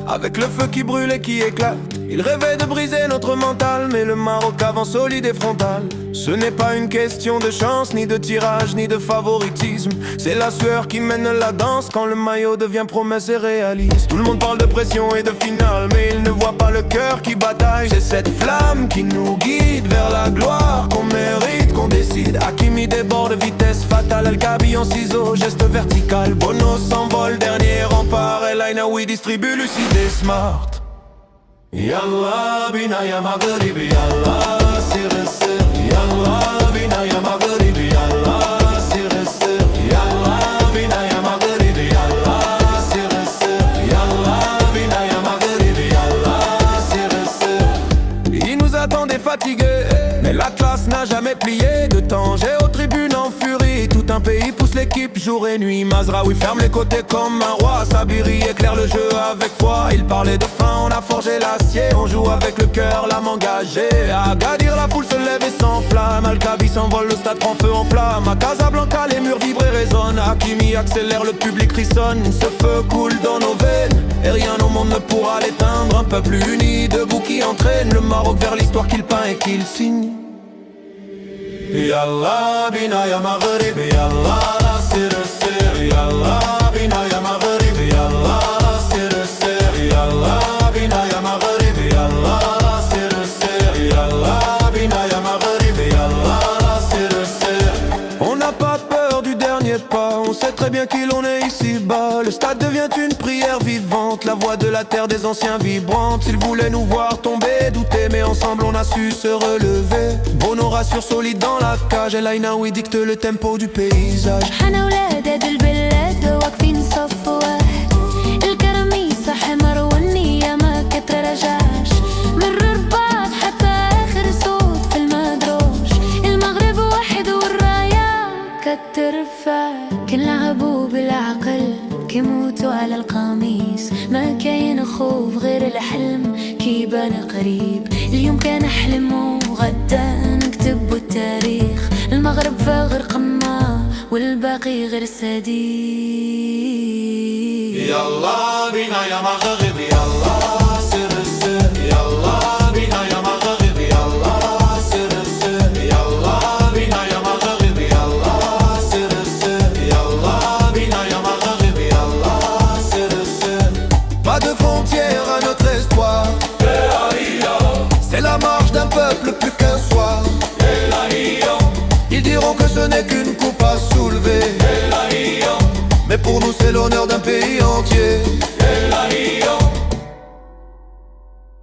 avec le feu qui brûle et qui éclate. Il rêvait de briser notre mental, mais le Maroc avance solide et frontal. Ce n'est pas une question de chance, ni de tirage, ni de favoritisme. C'est la sueur qui mène la danse quand le maillot devient promesse et réaliste. Tout le monde parle de pression et de finale, mais il ne voit pas le cœur qui bataille. C'est cette flamme qui nous guide vers la gloire qu'on mérite, qu'on décide. Hakimi déborde, vitesse fatale, El Gabi en ciseaux, geste vertical. Bono s'envole, dernier rempart, El Ainaoui distribue lucide et smart. Yallah bina ya maghribi, Yallah sir sir. Yallah bina ya maghribi, Yallah sir sir. Yallah bina ya maghribi, Yallah sir sir. Yallah bina ya maghribi, Yallah sir sir. Il nous attendait fatigués, mais l'Atlas n'a jamais plié. De Tanger aux tribunes en furie, tout un pays pousse l'équipe jour et nuit. Mazraoui ferme les côtés comme un roi, Sabiri éclaire le jeu avec foi. Il parlait de faim, on a forgé l'acier, on joue avec le cœur, l'âme engagée. À Agadir la foule se lève et s'enflamme, Al Gabi s'envole, le stade prend feu en flamme. À Casablanca les murs vibrent et résonnent, Hakimi accélère, le public frissonne. Ce feu coule dans nos veines et rien au monde ne pourra l'éteindre. Un peuple uni, debout qui entraîne le Maroc vers l'histoire qu'il peint et qu'il signe. Yallah bina ya maghribi, Yallah sir sir. Yallah bina ya maghribi, Yallah sir sir. Yallah bina ya maghribi, Yallah sir sir. Yallah bina ya maghribi, Yallah sir sir. On n'a pas peur du dernier pas, on sait très bien qui l'on est ici-bas. Le stade devient une prière vivante, la voix de la terre des anciens vibrante. S'ils voulaient nous voir tomber, douter, mais ensemble on a su se relever. Bono rassure solide dans la cage, El Ainaoui dicte le tempo du paysage. حنا ولاد هاد البلاد واقفين صف واحد، الكرميسة حمر والنية ما كترجعش. من الرباط حتى آخر صوت في المدروش، المغرب واحد والراية كترفع. كنلعبوا بالعقل كيموتوا على القميص، ما كاين خوف غير الحلم كيبان قريب. اليوم كان أحلم وغدا نكتب التاريخ. المغرب فاغر قمة والباقي غير سديد. يلا بينا يا مغربي، يلا سر السر. يلا بينا يا مغربي، يلا سر السر. يلا بينا يا مغربي، يلا سر السر. يلا بينا يا مغربي، يلا سر السر. Pas de frontières à notre espoir, c'est la marche d'un peuple plus qu'un soir. Ils diront que ce n'est qu'une coupe à soulever, mais pour nous c'est l'honneur d'un pays entier.